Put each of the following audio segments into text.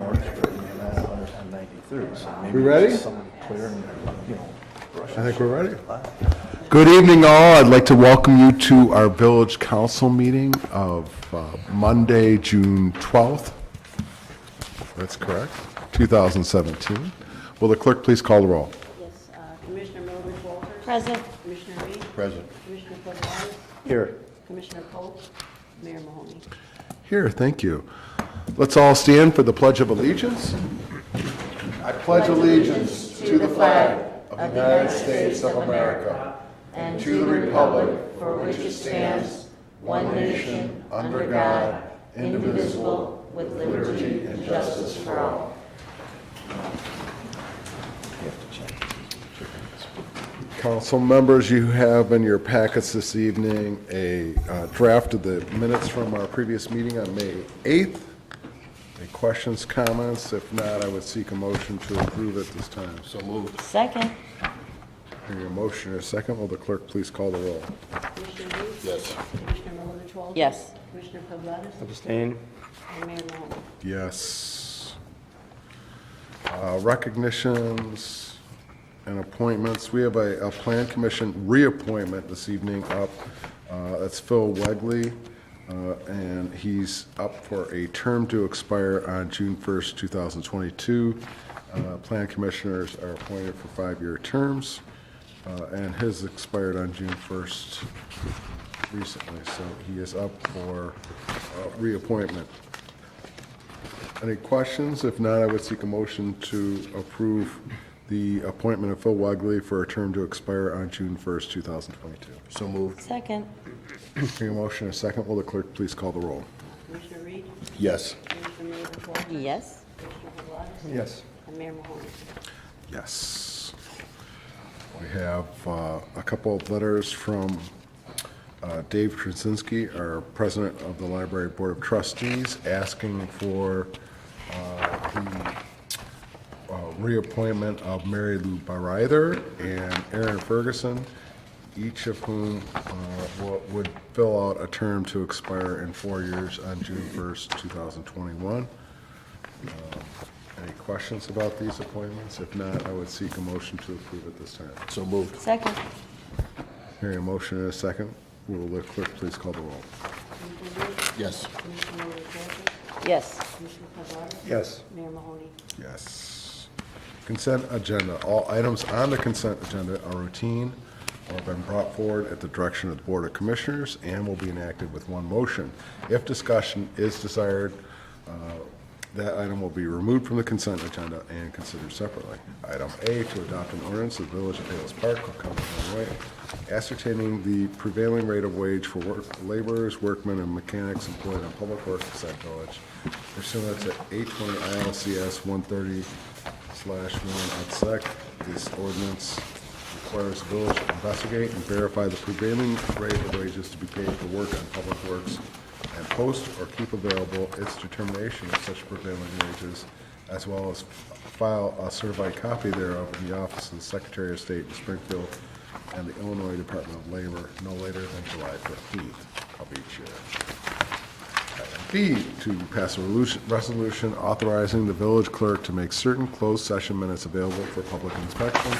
We ready? I think we're ready. Good evening, all. I'd like to welcome you to our village council meeting of Monday, June 12th. That's correct, 2017. Will the clerk please call the roll? Yes, Commissioner Mildred Walters. Present. Commissioner Reed. Present. Commissioner Gonzalez. Here. Commissioner Polk. Mayor Mahoney. Here, thank you. Let's all stand for the Pledge of Allegiance. I pledge allegiance to the flag of the United States of America and to the republic for which it stands, one nation, under God, indivisible, with liberty and justice for all. Council members, you have in your packets this evening a draft of the minutes from our previous meeting on May 8th. Any questions, comments? If not, I would seek a motion to approve at this time. So moved. Second. Hearing a motion or a second, will the clerk please call the roll? Commissioner Reed. Yes. Commissioner Mildred Walters. Yes. Commissioner Gonzalez. Abstain. And Mayor Mahoney. Yes. Recognitions and appointments. We have a plan commission reappointment this evening up. That's Phil Wegley, and he's up for a term to expire on June 1st, 2022. Plan commissioners are appointed for 5-year terms, and his expired on June 1st recently, so he is up for reappointment. Any questions? If not, I would seek a motion to approve the appointment of Phil Wegley for a term to expire on June 1st, 2022. So moved. Second. Hearing a motion and a second, will the clerk please call the roll? Commissioner Reed. Yes. Commissioner Mildred Walters. Yes. Commissioner Gonzalez. Yes. And Mayor Mahoney. Yes. We have a couple of letters from Dave Krasinski, our president of the Library Board of Trustees, asking for the reappointment of Mary Lou Baryther and Aaron Ferguson, each of whom would fill out a term to expire in 4 years on June 1st, 2021. Any questions about these appointments? If not, I would seek a motion to approve at this time. So moved. Second. Hearing a motion and a second, will the clerk please call the roll? Commissioner Reed. Yes. Commissioner Mildred Walters. Yes. Commissioner Gonzalez. Yes. Mayor Mahoney. Yes. Consent agenda. All items on the consent agenda are routine or have been brought forward at the direction of the Board of Commissioners and will be enacted with one motion. If discussion is desired, that item will be removed from the consent agenda and considered separately. Item A, to adopt an ordinance of the Village of Palos Park, Cook County, Illinois, ascertaining the prevailing rate of wage for laborers, workmen, and mechanics employed on public works in said village pursuant to 820 ILCS 130/1 et sec. This ordinance requires the village to investigate and verify the prevailing rate of wages to be paid for work on public works and post or keep available its determination of such prevailing wages, as well as file a certified copy thereof in the office of the Secretary of State in Springfield and the Illinois Department of Labor no later than July 15th of each year. Item B, to pass a resolution authorizing the village clerk to make certain closed session minutes available for public inspection.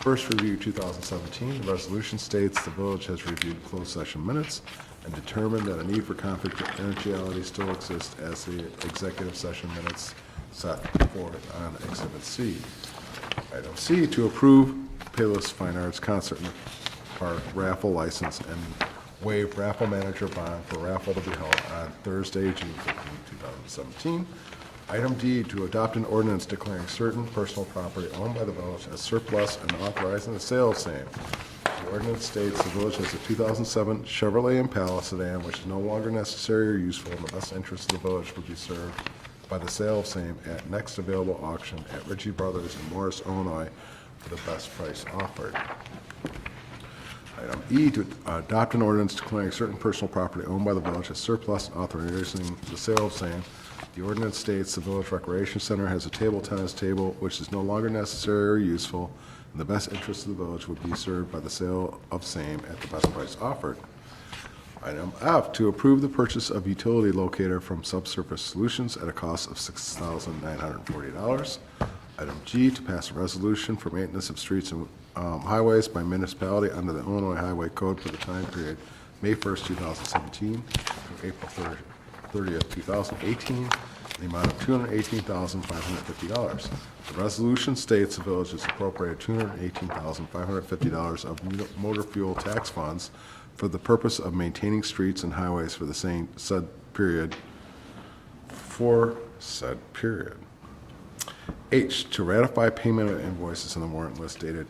First review 2017, the resolution states the village has reviewed closed session minutes and determined that a need for confidentiality still exists as the executive session minutes set forth on Exhibit C. Item C, to approve Palos Fine Arts Concert Park raffle license and waive raffle manager bond for raffle to be held on Thursday, June 15, 2017. Item D, to adopt an ordinance declaring certain personal property owned by the village as surplus and authorizing the sale of same. The ordinance states the village has a 2007 Chevrolet Impala sedan which is no longer necessary or useful, and the best interest of the village would be served by the sale of same at next available auction at Ritchie Brothers in Morris, Illinois, for the best price offered. Item E, to adopt an ordinance declaring certain personal property owned by the village as surplus and authorizing the sale of same. The ordinance states the Village Recreation Center has a table tennis table which is no longer necessary or useful, and the best interest of the village would be served by the sale of same at the best price offered. Item F, to approve the purchase of utility locator from Subsurface Solutions at a cost of $6,940. Item G, to pass a resolution for maintenance of streets and highways by municipality under the Illinois Highway Code for the time period May 1st, 2017 through April 30th, 2018, in the amount of $218,550. The resolution states the village has appropriated $218,550 of motor fuel tax funds for the purpose of maintaining streets and highways for the said period. H, to ratify payment of invoices on the warrant list dated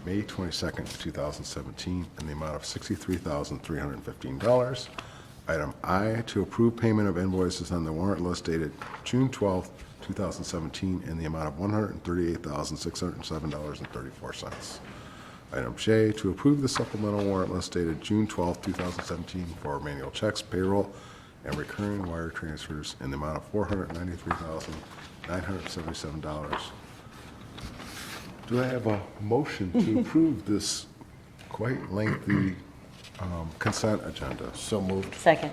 May 22nd, 2017, in the amount of $63,315. Item I, to approve payment of invoices on the warrant list dated June 12th, 2017, in the amount of $138,607.34. Item J, to approve the supplemental warrant list dated June 12th, 2017, for manual checks, payroll, and recurring wire transfers in the amount of $493,977. Do I have a motion to approve this quite lengthy consent agenda? So moved. Second.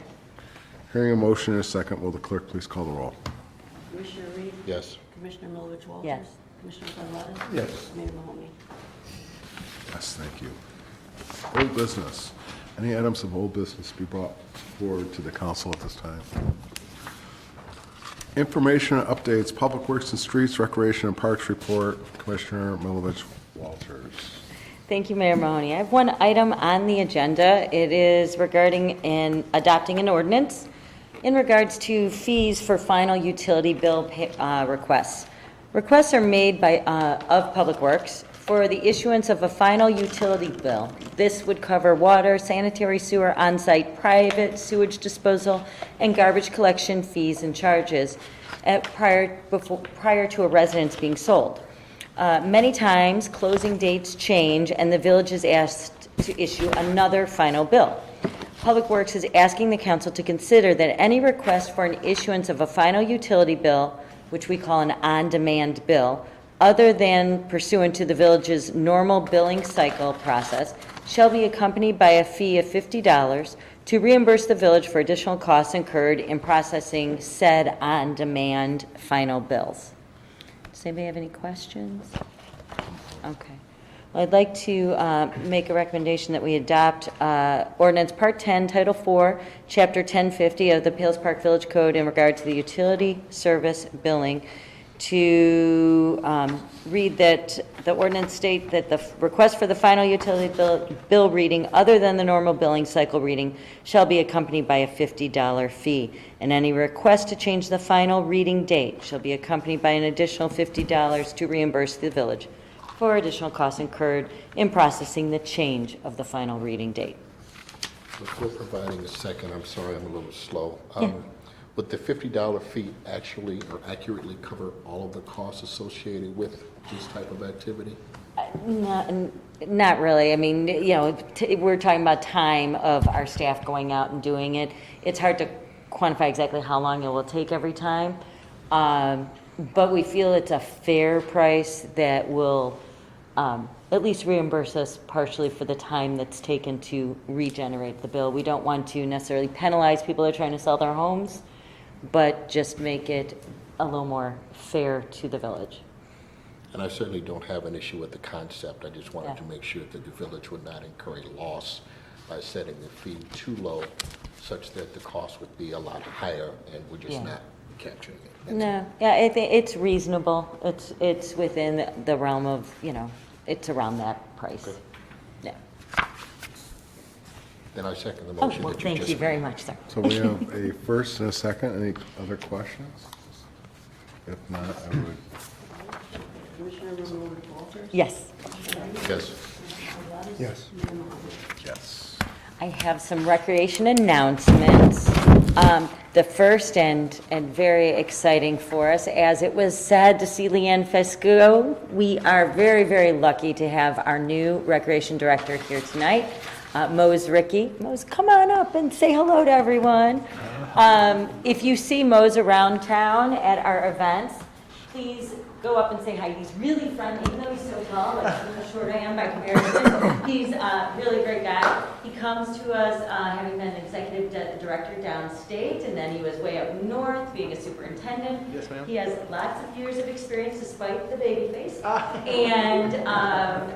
Hearing a motion and a second, will the clerk please call the roll? Commissioner Reed? Yes. Commissioner Milovich Walters? Yes. Commissioner Garvelia? Yes. Mayor Mahoney? Yes, thank you. Old business. Any items of old business to be brought forward to the council at this time? Information and updates, Public Works and Streets, Recreation and Parks Report, Commissioner Milovich Walters. Thank you, Mayor Mahoney. I have one item on the agenda. It is regarding adopting an ordinance in regards to fees for final utility bill requests. Requests are made of Public Works for the issuance of a final utility bill. This would cover water, sanitary sewer, on-site private sewage disposal, and garbage collection fees and charges prior to a residence being sold. Many times, closing dates change, and the village is asked to issue another final bill. Public Works is asking the council to consider that any request for an issuance of a final utility bill, which we call an on-demand bill, other than pursuant to the village's normal billing cycle process, shall be accompanied by a fee of $50 to reimburse the village for additional costs incurred in processing said on-demand final bills. Does anybody have any questions? Okay. Well, I'd like to make a recommendation that we adopt Ordinance Part 10, Title 4, Chapter 1050 of the Palos Park Village Code in regard to the utility service billing, to read that the ordinance state that the request for the final utility bill reading other than the normal billing cycle reading shall be accompanied by a $50 fee, and any request to change the final reading date shall be accompanied by an additional $50 to reimburse the village for additional costs incurred in processing the change of the final reading date. Before providing a second, I'm sorry, I'm a little slow. Yeah. Would the $50 fee actually or accurately cover all of the costs associated with this type of activity? Not really. I mean, we're talking about time of our staff going out and doing it. It's hard to quantify exactly how long it will take every time, but we feel it's a fair price that will at least reimburse us partially for the time that's taken to regenerate the bill. We don't want to necessarily penalize people that are trying to sell their homes, but just make it a little more fair to the village. And I certainly don't have an issue with the concept. I just wanted Yeah. to make sure that the village would not incur a loss by setting the fee too low, such that the cost would be a lot higher, and we're just Yeah. not capturing it. No, yeah, I think it's reasonable. It's within the realm of, it's around that price. Okay. Yeah. Then I second the Oh, motion well, that you thank just you very made. much, sir. So we have a first and a second. Any other questions? If not, I would. Commissioner Milovich Walters? Yes. Yes. Yes. Mayor Mahoney? Yes. I have some recreation announcements. The first and very exciting for us, as it was sad to see Leanne Fesco, we are very, very lucky to have our new recreation director here tonight, Mose Ricky. Mose, come on up and say hello to everyone. If you see Mose around town at our events, please go up and say hi. He's really friendly, even though he's so tall, like how short I am by comparison. He's a really great guy. He comes to us having been executive director downstate, and then he was way up north being a superintendent. Yes, ma'am. He has lots of years of experience despite the baby face. And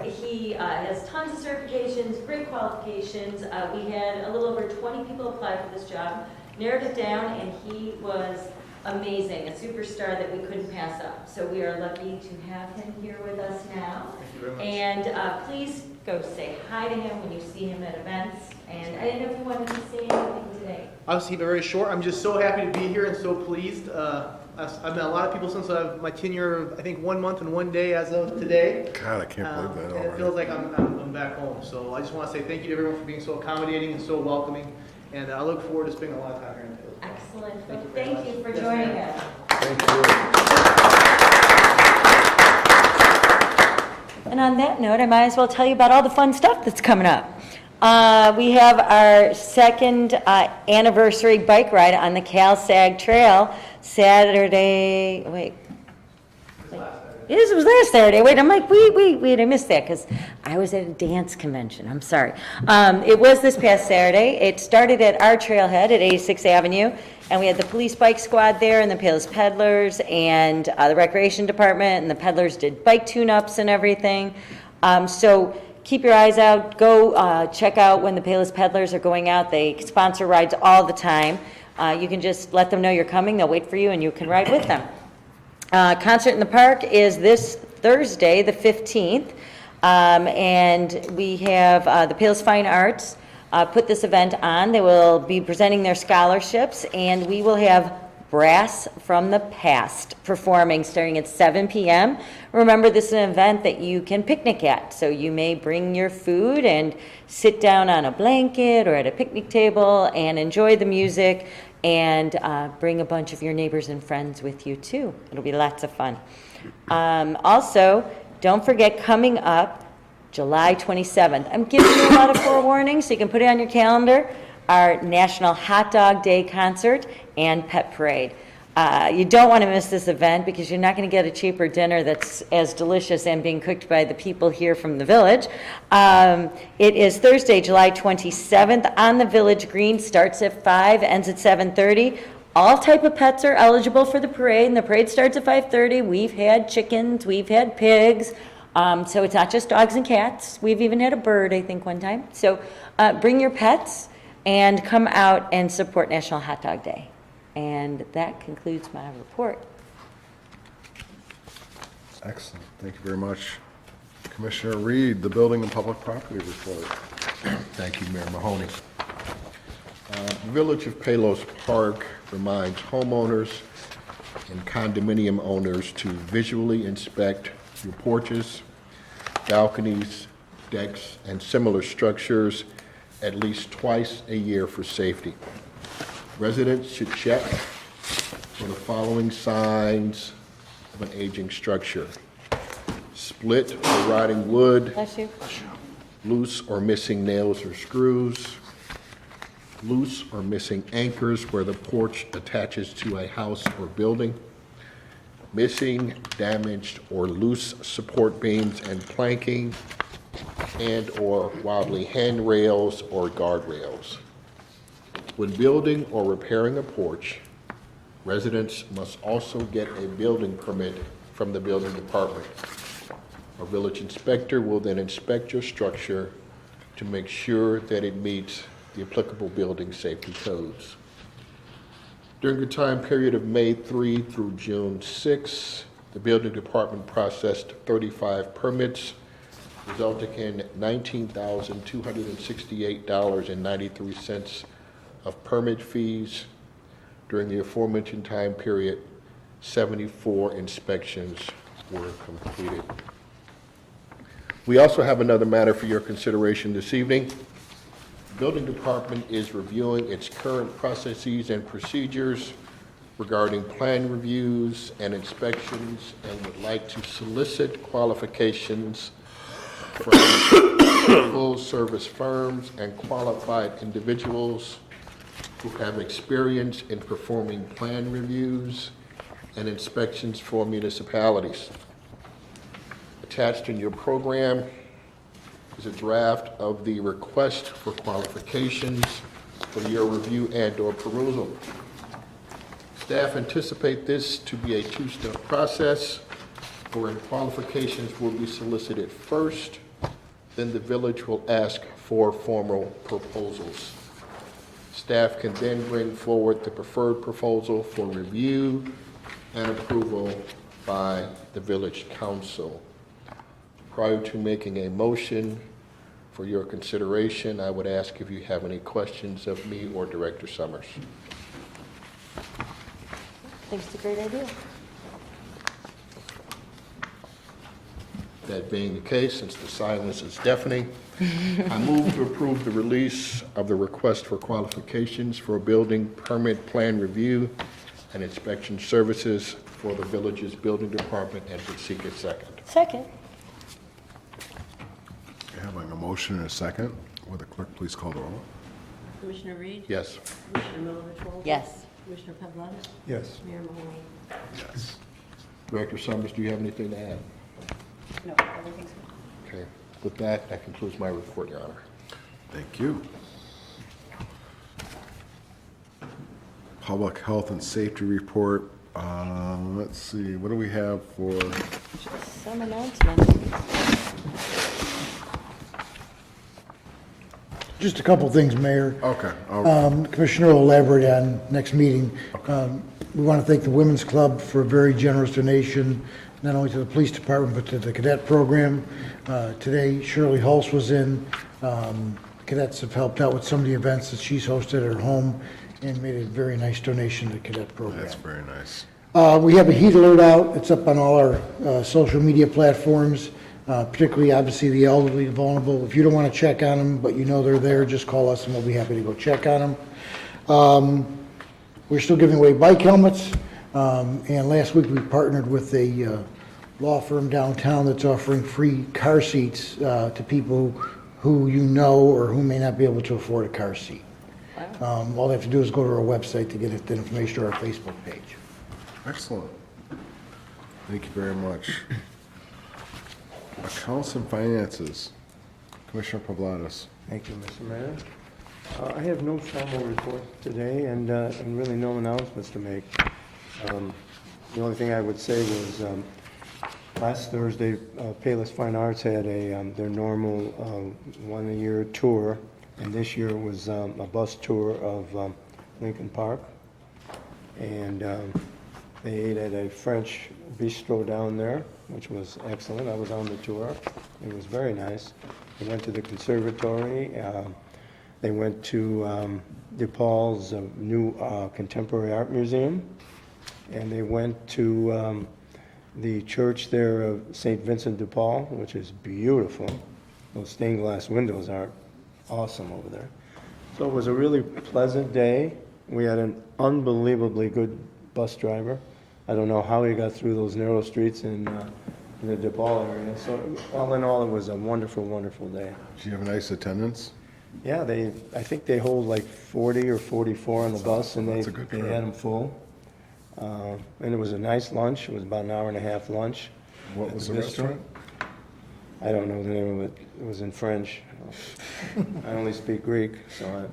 he has tons of certifications, great qualifications. We had a little over 20 people apply for this job, narrowed it down, and he was amazing, a superstar that we couldn't pass up. So we are lucky to have him here with us now. Thank you very much. And please go say hi to him when you see him at events. And I didn't know if you wanted to say anything today. I'll just keep it very short. I'm just so happy to be here and so pleased. I've met a lot of people since my tenure of, I think, 1 month and 1 day as of today. God, I can't believe that And it already. feels like I'm back home. So I just want to say thank you to everyone for being so accommodating and so welcoming. And I look forward to spending a lot of time here in Taylor. Excellent. Thank Well, you very thank much. you for Yes, joining ma'am. us. Thank you. And on that note, I might as well tell you about all the fun stuff that's coming up. We have our second anniversary bike ride on the Cal-Sag Trail Saturday, wait. Yes, it was last Saturday. Wait, I'm like, wait, I missed that because I was at a dance convention. I'm sorry. It was this past Saturday. It started at our trailhead at 86th Avenue, and we had the police bike squad there and the Payless Peddlers and the recreation department, and the peddlers did bike tune-ups and everything. So keep your eyes out. Go check out when the Payless Peddlers are going out. They sponsor rides all the time. You can just let them know you're coming. They'll wait for you, and you can ride with them. Concert in the Park is this Thursday, the 15th, and we have the Payless Fine Arts put this event on. They will be presenting their scholarships, and we will have Brass from the Past performing starting at 7 p.m. Remember, this is an event that you can picnic at, so you may bring your food and sit down on a blanket or at a picnic table and enjoy the music, and bring a bunch of your neighbors and friends with you too. It'll be lots of fun. Also, don't forget, coming up July 27th, I'm giving you a lot of forewarning so you can put it on your calendar, our National Hot Dog Day concert and pet parade. You don't want to miss this event because you're not going to get a cheaper dinner that's as delicious and being cooked by the people here from the village. It is Thursday, July 27th on the Village Green. Starts at 5, ends at 7:30. All type of pets are eligible for the parade, and the parade starts at 5:30. We've had chickens, we've had pigs, so it's not just dogs and cats. We've even had a bird, I think, one time. So bring your pets and come out and support National Hot Dog Day. And that concludes my report. Excellent. Thank you very much. Commissioner Reed, the Building and Public Property Report. Thank you, Mayor Mahoney. The Village of Palos Park reminds homeowners and condominium owners to visually inspect your porches, balconies, decks, and similar structures at least twice a year for safety. Residents should check for the following signs of an aging structure: split or rotting wood, Bless you. loose or missing nails or screws, loose or missing anchors where the porch attaches to a house or building, missing, damaged, or loose support beams and planking, and/or wobbly handrails or guardrails. When building or repairing a porch, residents must also get a building permit from the building department. A village inspector will then inspect your structure to make sure that it meets the applicable building safety codes. During the time period of May 3 through June 6, the building department processed 35 permits, resulting in $19,268.93 of permit fees. During the aforementioned time period, 74 inspections were completed. We also have another matter for your consideration this evening. The building department is reviewing its current processes and procedures regarding plan reviews and inspections, and would like to solicit qualifications from full-service firms and qualified individuals who have experience in performing plan reviews and inspections for municipalities. Attached in your program is a draft of the request for qualifications for your review and/or perusal. Staff anticipate this to be a two-step process, wherein qualifications will be solicited first, then the village will ask for formal proposals. Staff can then bring forward the preferred proposal for review and approval by the village council. Prior to making a motion for your consideration, I would ask if you have any questions of me or Director Summers. I think it's a great idea. That being the case, since the silence is deafening, I move to approve the release of the request for qualifications for building permit plan review and inspection services for the village's building department and would seek a second. Second. Having a motion and a second, will the clerk please call the roll? Commissioner Reed? Yes. Commissioner Milovich Walters? Yes. Commissioner Pavlonis? Yes. Mayor Mahoney? Yes. Director Summers, do you have anything to add? No, everything's good. Okay. With that, that concludes my report, Your Honor. Thank you. Public health and safety report. Let's see, what do we have for, Some announcements. Just a couple things, Mayor. okay, Commissioner will elaborate on next meeting. We want to thank the Women's Club for a very generous donation, not only to the police department, but to the cadet program. Today, Shirley Hulse was in. Cadets have helped out with some of the events that she's hosted at her home and made a very nice donation to the cadet program. that's very nice. We have a heat alert out. It's up on all our social media platforms, particularly, obviously, the elderly, the vulnerable. If you don't want to check on them, but you know they're there, just call us and we'll be happy to go check on them. We're still giving away bike helmets. And last week, we partnered with a law firm downtown that's offering free car seats to people who you know or who may not be able to afford a car seat. All they have to do is go to our website to get the information or our Facebook page. Excellent. Thank you very much. Accounts and finances. Commissioner Pavlonis. Thank you, Mr. Mayor. I have no formal report today and really no announcements to make. The only thing I would say was last Thursday, Payless Fine Arts had their normal one-a-year tour, and this year was a bus tour of Lincoln Park. And they ate at a French bistro down there, which was excellent. I was on the tour. It was very nice. They went to the conservatory. They went to DePaul's new contemporary art museum. And they went to the church there of St. Vincent de Paul, which is beautiful. Those stained glass windows are awesome over there. So it was a really pleasant day. We had an unbelievably good bus driver. I don't know how he got through those narrow streets in the DePaul area. So all in all, it was a wonderful, wonderful day. Did you have a nice attendance? Yeah, I think they hold like 40 or 44 on the bus, and That's a good they trip. had them full. And it was a nice lunch. It was about an hour and a half lunch. What at was the bistro. restaurant? I don't know the name of it. It was in French. I only speak Greek, so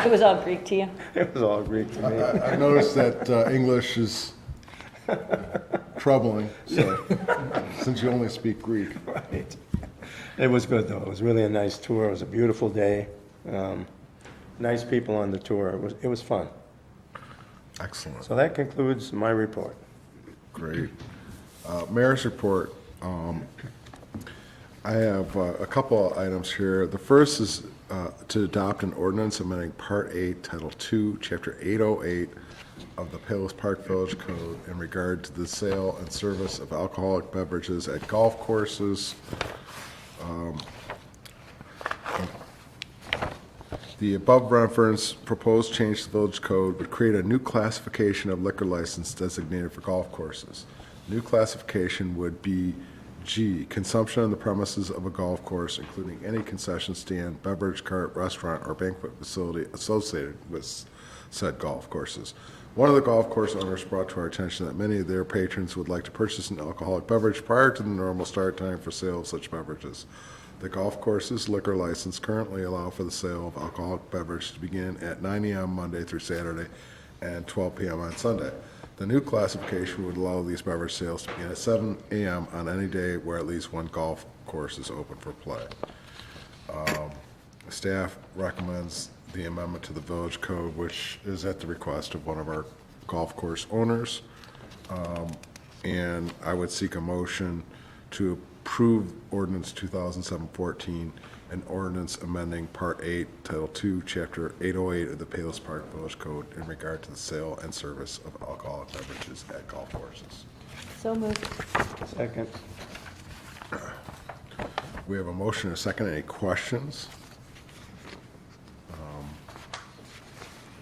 It was all Greek to you? it was all Greek to me. I noticed that English is troubling, so, since you only speak Greek. Right. It was good, though. It was really a nice tour. It was a beautiful day. Nice people on the tour. It was fun. Excellent. So that concludes my report. Great. Mayor's report. I have a couple of items here. The first is to adopt an ordinance amending Part 8, Title 2, Chapter 808 of the Palos Park Village Code in regard to the sale and service of alcoholic beverages at golf courses. The above referenced proposed change to the village code would create a new classification of liquor license designated for golf courses. New classification would be G, consumption on the premises of a golf course, including any concession stand, beverage cart, restaurant, or banquet facility associated with said golf courses. One of the golf course owners brought to our attention that many of their patrons would like to purchase an alcoholic beverage prior to the normal start time for sale of such beverages. The golf course's liquor license currently allow for the sale of alcoholic beverage to begin at 9 a.m. Monday through Saturday and 12 p.m. on Sunday. The new classification would allow these beverage sales to begin at 7 a.m. on any day where at least one golf course is open for play. Staff recommends the amendment to the village code, which is at the request of one of our golf course owners. And I would seek a motion to approve ordinance 2007-14, an ordinance amending Part 8, Title 2, Chapter 808 of the Palos Park Village Code in regard to the sale and service of alcoholic beverages at golf courses. So moved. Second. We have a motion and a second. Any questions?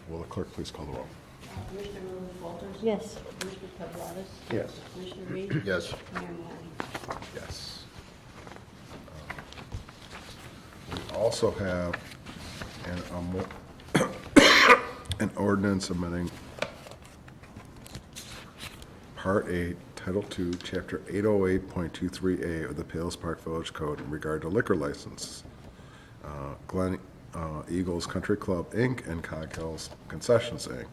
Will the clerk please call the roll? Commissioner Milovich Walters? Yes. Commissioner Pavlonis? Yes. Commissioner Reed? Yes. Mayor Mahoney? Yes. We also have an ordinance amending Part 8, Title 2, Chapter 808.23A of the Palos Park Village Code in regard to liquor license. Glen Eagles Country Club, Inc. and Cog Hills Concessions, Inc.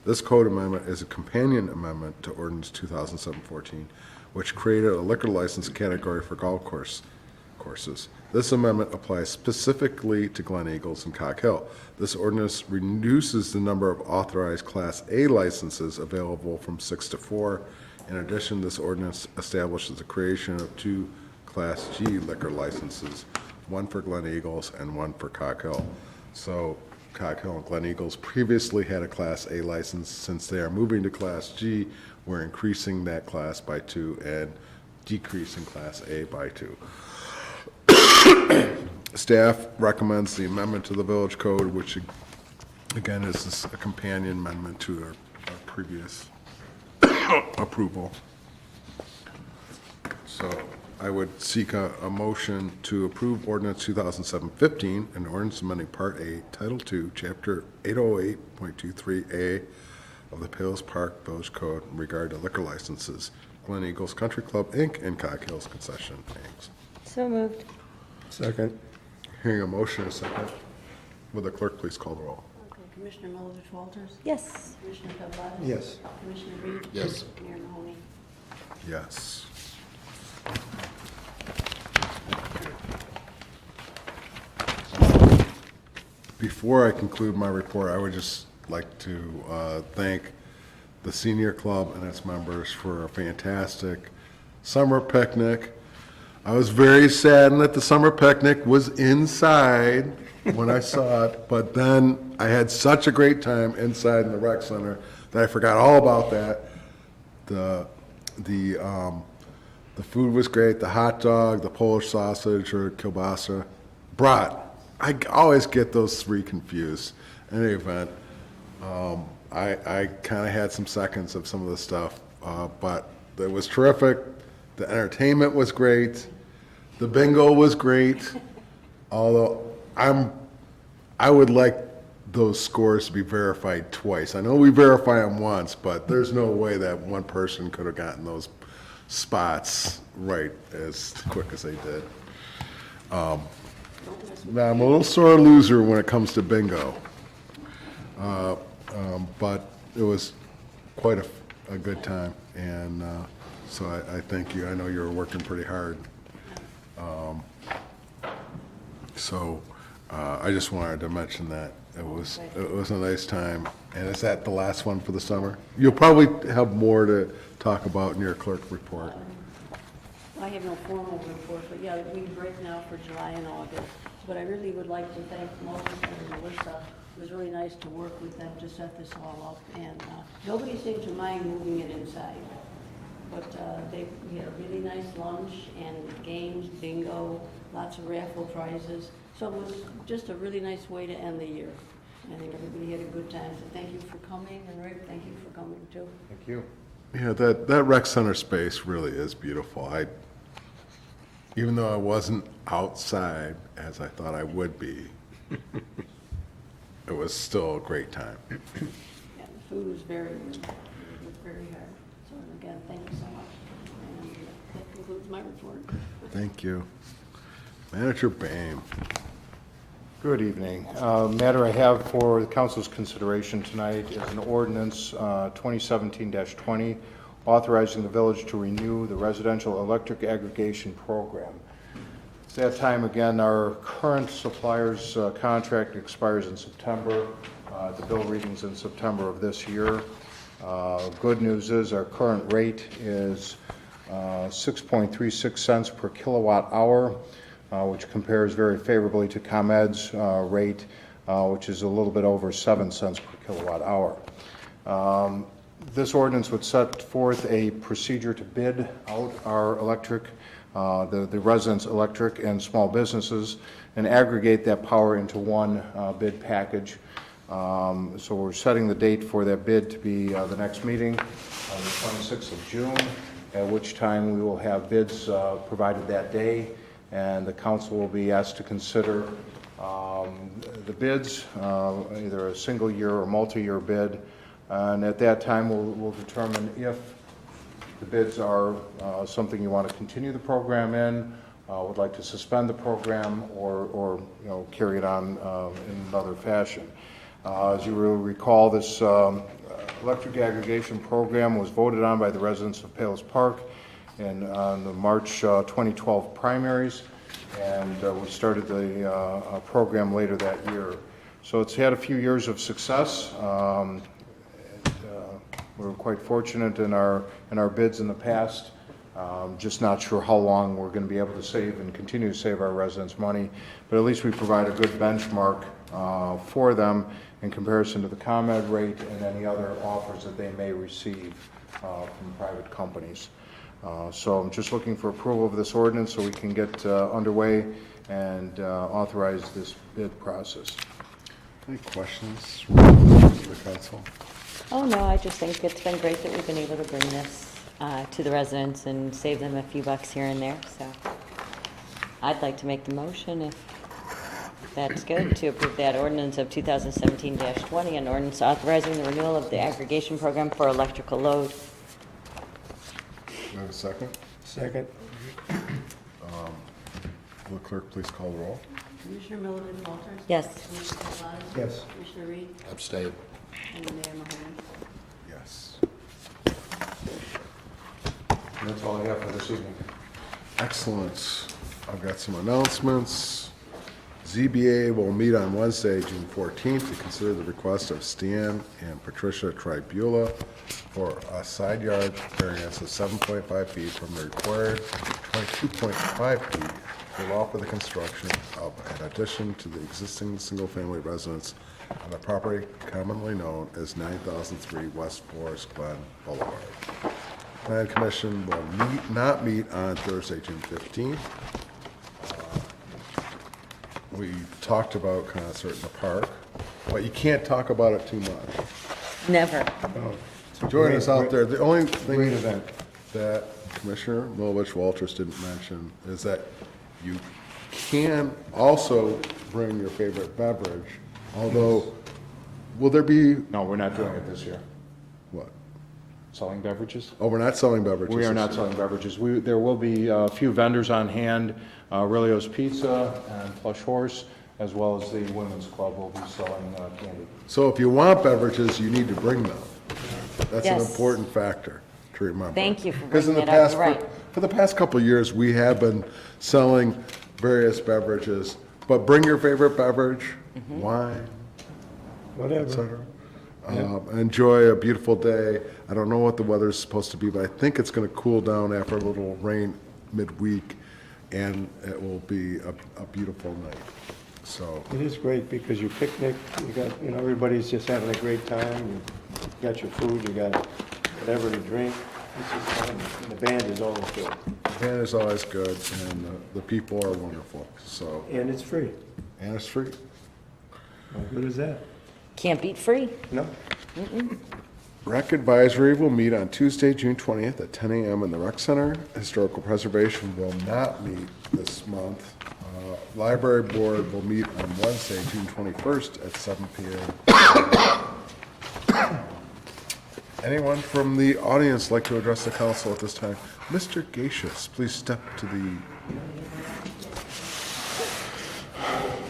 This code amendment is a companion amendment to Ordinance 2007-14, which created a liquor license category for golf courses. This amendment applies specifically to Glen Eagles and Cog Hill. This ordinance reduces the number of authorized Class A licenses available from 6 to 4. In addition, this ordinance establishes the creation of 2 Class G liquor licenses, one for Glen Eagles and one for Cog Hill. So Cog Hill and Glen Eagles previously had a Class A license. Since they are moving to Class G, we're increasing that class by 2 and decreasing Class A by 2. Staff recommends the amendment to the village code, which again is a companion amendment to our previous approval. So I would seek a motion to approve ordinance 2007-15, an ordinance amending Part 8, Title 2, Chapter 808.23A of the Palos Park Village Code in regard to liquor licenses, Glen Eagles Country Club, Inc. and Cog Hills Concession, Inc. So moved. Second. Hearing a motion, a second. Will the clerk please call the roll? Okay, Commissioner Milovich Walters? Yes. Commissioner Pavlonis? Yes. Commissioner Reed? Yes. Mayor Mahoney? Yes. Before I conclude my report, I would just like to thank the senior club and its members for a fantastic summer picnic. I was very saddened that the summer picnic was inside when I saw it, but then I had such a great time inside in the rec center that I forgot all about that. The food was great. The hot dog, the Polish sausage or kielbasa, brat. I always get those 3 confused. In any event, I kind of had some seconds of some of the stuff, but it was terrific. The entertainment was great. The bingo was great. Although I would like those scores to be verified twice. I know we verify them once, but there's no way that one person could have gotten those spots right as quick as they did. Now, I'm a little sore loser when it comes to bingo. But it was quite a good time, and so I thank you. I know you were working pretty hard. So I just wanted to mention that. It was a nice time. And is that the last one for the summer? You'll probably have more to talk about in your clerk report. I have no formal report, but yeah, we break now for July and August. But I really would like to thank Moses and Melissa. It was really nice to work with them to set this all up. And nobody seemed to mind moving it inside. But we had a really nice lunch and games, bingo, lots of raffle prizes. So it was just a really nice way to end the year. I think everybody had a good time. So thank you for coming, and Rick, thank you for coming too. Thank you. Yeah, that rec center space really is beautiful. Even though I wasn't outside as I thought I would be, it was still a great time. Yeah, food was very hard. So again, thank you so much. And that concludes my report. Thank you. Manager Boehm. Good evening. Matter I have for the council's consideration tonight is an ordinance 2017-20 authorizing the village to renew the residential electric aggregation program. It's that time again. Our current supplier's contract expires in September. The bill reading's in September of this year. Good news is our current rate is 6.36 cents per kilowatt hour, which compares very favorably to ComEd's rate, which is a little bit over 7 cents per kilowatt hour. This ordinance would set forth a procedure to bid out our electric, the residents' electric and small businesses, and aggregate that power into one bid package. So we're setting the date for that bid to be the next meeting on the 26th of June, at which time we will have bids provided that day, and the council will be asked to consider the bids, either a single year or multi-year bid, and at that time we'll determine if the bids are something you want to continue the program in, would like to suspend the program, or carry it on in another fashion. As you will recall, this electric aggregation program was voted on by the residents of Palos Park on the March 2012 primaries, and we started the program later that year. So it's had a few years of success. We were quite fortunate in our bids in the past. Just not sure how long we're going to be able to save and continue to save our residents money, but at least we provide a good benchmark for them in comparison to the ComEd rate and any other offers that they may receive from private companies. So I'm just looking for approval of this ordinance so we can get underway and authorize this bid process. Any questions from members of the council? Oh, no, I just think it's been great that we've been able to bring this to the residents and save them a few bucks here and there, so I'd like to make the motion if that's good, to approve that ordinance of 2017-20, an ordinance authorizing the renewal of the aggregation program for electrical load. Do I have a second? Second. Will the clerk please call the roll? Commissioner Milovich Walters? Yes. Commissioner Evans? Yes. Commissioner Reed? Abstain. And Mayor Mahoney? Yes. And that's all I have for this evening. Excellent. I've got some announcements. ZBA will meet on Wednesday, June 14th, to consider the request of Stan and Patricia Tribula for a side yard variance of 7.5 feet from the required 22.5 feet to allow for the construction of an addition to the existing single-family residence on the property commonly known as 9003 West Forest Glen Boulevard. Plan Commission will not meet on Thursday, June 15th. We talked about concert in the park, but you can't talk about it too much. Never. Join us out there. The only thing Great event. that Commissioner Milovich Walters didn't mention is that you can also bring your favorite beverage, although, will there be, No, we're not doing it this year. what? Selling beverages? Oh, we're not selling beverages. We are this not year. selling beverages. There will be a few vendors on hand, Aurelio's Pizza and Plush Horse, as well as the Women's Club will be selling candy. So if you want beverages, you need to bring them. That's an Yes. important factor to remember. Thank you for Because in bringing the that up. past, You're right. for the past couple of years, we have been selling various beverages, but bring your favorite beverage, Mm-hmm. wine, Whatever. etc. Enjoy a beautiful day. I don't know what the weather's supposed to be, but I think it's going to cool down after a little rain midweek, and it will be a beautiful night. So, It is great because you picnic, you got, everybody's just having a great time. You got your food, you got whatever to drink. It's just fun. And the band is always good. the band is always good, and the people are wonderful. So, And it's free. and it's free. How good is that? Can't beat free. No? Rec Advisory will meet on Tuesday, June 20th at 10 a.m. in the Rec Center. Historical Preservation will not meet this month. Library Board will meet on Wednesday, June 21st at 7 p.m. Anyone from the audience like to address the council at this time? Mr. Gacious, please step to the,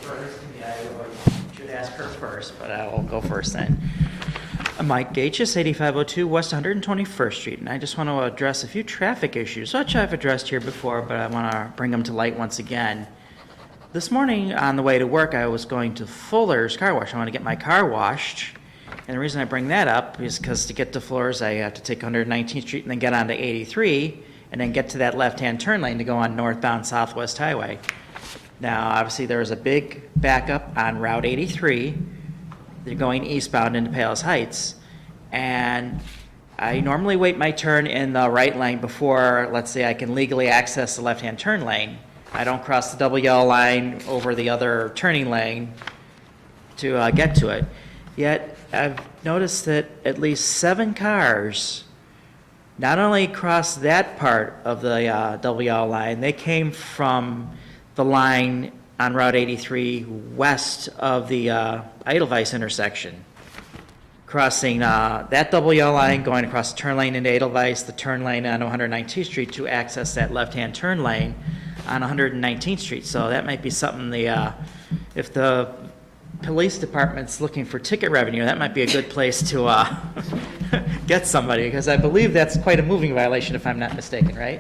First, I should ask her first, but I will go first then. I'm Mike Gaches, 8502 West 121st Street, and I just want to address a few traffic issues, which I've addressed here before, but I want to bring them to light once again. This morning on the way to work, I was going to Fuller's Car Wash. I want to get my car washed, and the reason I bring that up is because to get to Fuller's, I have to take 119th Street and then get onto 83, and then get to that left-hand turn lane to go on northbound Southwest Highway. Now, obviously, there was a big backup on Route 83. They're going eastbound into Palos Heights, and I normally wait my turn in the right lane before, let's say, I can legally access the left-hand turn lane. I don't cross the double yellow line over the other turning lane to get to it. Yet, I've noticed that at least 7 cars not only crossed that part of the double yellow line, they came from the line on Route 83 west of the Edelweiss intersection, crossing that double yellow line, going across the turn lane into Edelweiss, the turn lane on 119th Street to access that left-hand turn lane on 119th Street. So that might be something if the police department's looking for ticket revenue, that might be a good place to get somebody, because I believe that's quite a moving violation if I'm not mistaken, right?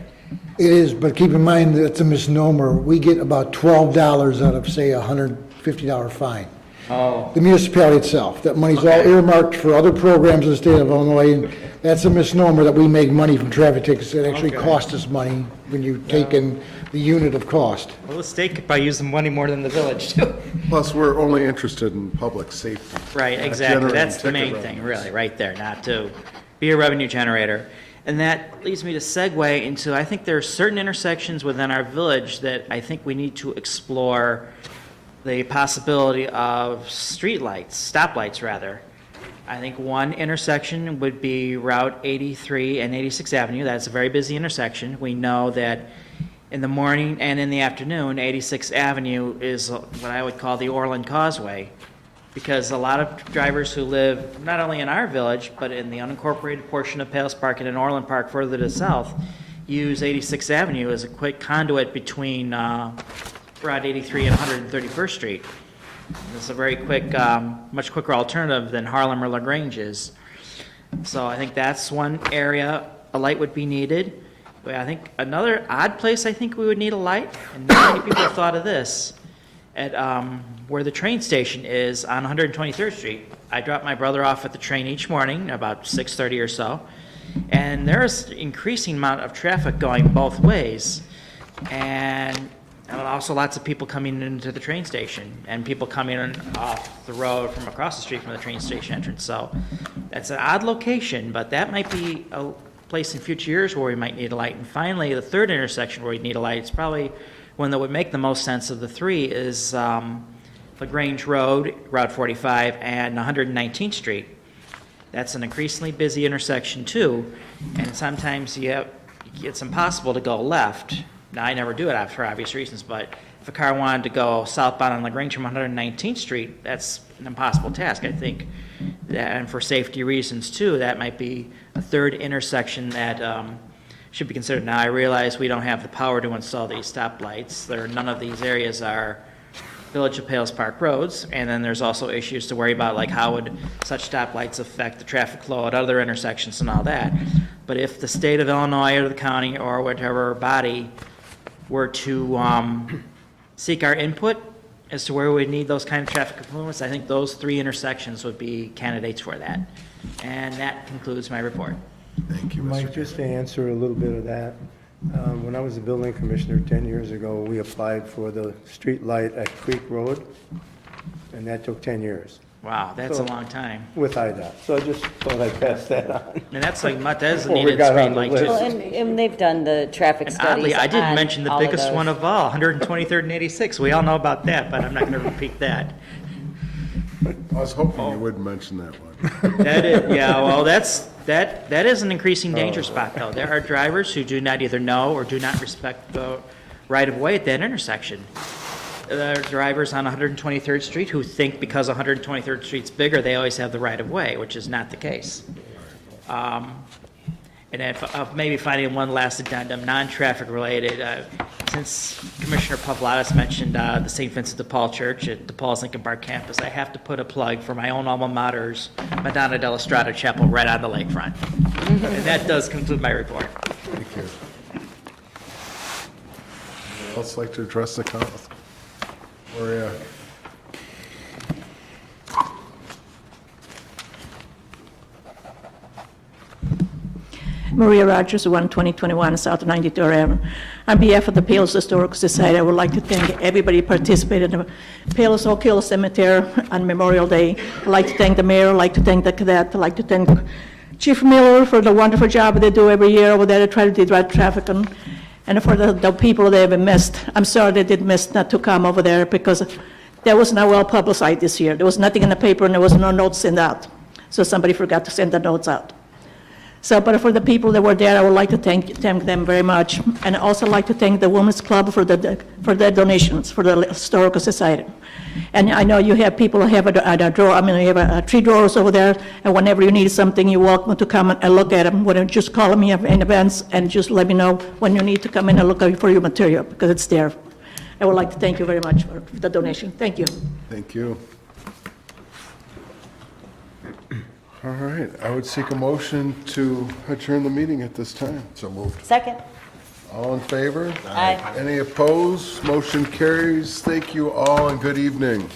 It is, but keep in mind that it's a misnomer. We get about $12 out of, say, a $150 fine. Oh. The municipality itself. That money's all earmarked for other programs in the state of Illinois, and that's a misnomer that we make money from traffic tickets. It actually costs us money when you take in the unit of cost. Well, the state could probably use the money more than the village, too. plus, we're only interested in public safety. Right, not exactly. generating That's the ticket main revenues. thing, really, right there, not to be a revenue generator. And that leads me to segue into, I think there are certain intersections within our village that I think we need to explore the possibility of streetlights, stoplights rather. I think one intersection would be Route 83 and 86th Avenue. That's a very busy intersection. We know that in the morning and in the afternoon, 86th Avenue is what I would call the Orland Causeway, because a lot of drivers who live not only in our village, but in the unincorporated portion of Palos Park and in Orland Park further to the south, use 86th Avenue as a quick conduit between Route 83 and 131st Street. It's a very quick, much quicker alternative than Harlem or LaGrange is. So I think that's one area a light would be needed. But I think another odd place I think we would need a light, and not many people have thought of this, at where the train station is on 123rd Street. I drop my brother off at the train each morning, about 6:30 or so, and there's increasing amount of traffic going both ways, and also lots of people coming into the train station, and people coming in off the road from across the street from the train station entrance. So that's an odd location, but that might be a place in future years where we might need a light. And finally, the third intersection where we need a light, it's probably one that would make the most sense of the three, is LaGrange Road, Route 45, and 119th Street. That's an increasingly busy intersection too, and sometimes it's impossible to go left. Now, I never do it for obvious reasons, but if a car wanted to go southbound on LaGrange from 119th Street, that's an impossible task, I think. And for safety reasons too, that might be a third intersection that should be considered. Now, I realize we don't have the power to install these stoplights. None of these areas are Village of Palos Park roads, and then there's also issues to worry about, like how would such stoplights affect the traffic flow at other intersections and all that. But if the state of Illinois or the county or whatever body were to seek our input as to where we need those kind of traffic improvements, I think those three intersections would be candidates for that. And that concludes my report. Thank you, Mike, Mr. just to answer a little bit of that, when I was a building commissioner 10 years ago, we applied for the street light at Creek Road, and that took 10 years Wow, that's So- a long time. with IDOT. So I just thought I'd pass that on. And that's like, that is a Before we needed got street on the light list. too. Well, and they've done the traffic And studies oddly, I didn't on mention the all of biggest those. one of all, 123rd and 86. We all know about that, but I'm not going to repeat that. I was hoping you would mention that one. That is, yeah, well, that is an increasing danger spot, though. There are drivers who do not either know or do not respect the right-of-way at that intersection. There are drivers on 123rd Street who think because 123rd Street's bigger, they always have the right-of-way, which is not the case. And if, maybe finding one last addendum, non-traffic related, since Commissioner Pavlatis mentioned the St. Vincent de Paul Church at DePaul's Lincoln Park campus, I have to put a plug for my own alma mater's Madonna della Strada Chapel right on the lakefront. And that does conclude my report. Thank you. Anyone else like to address the council? Or, Maria Rogers, 12021 South 92rd Avenue. On behalf of the Palos Historical Society, I would like to thank everybody who participated in the Palos Oak Hill Cemetery on Memorial Day. I'd like to thank the mayor, I'd like to thank the cadet, I'd like to thank Chief Miller for the wonderful job they do every year over there to try to direct traffic, and for the people that have missed. I'm sorry they did miss not to come over there because that was not well publicized this year. There was nothing in the paper and there was no notes sent out. So somebody forgot to send the notes out. So, but for the people that were there, I would like to thank them very much. And I also like to thank the Women's Club for their donations for the Historical Society. And I know you have people who have a drawer, I mean, you have 3 drawers over there, and whenever you need something, you're welcome to come and look at them. Just call me in advance and just let me know when you need to come in and look for your material, because it's there. I would like to thank you very much for the donation. Thank you. thank you. All right, I would seek a motion to adjourn the meeting at this time. So moved. Second? All in favor? Aye. Any opposed? Motion carries. Thank you all and good evening.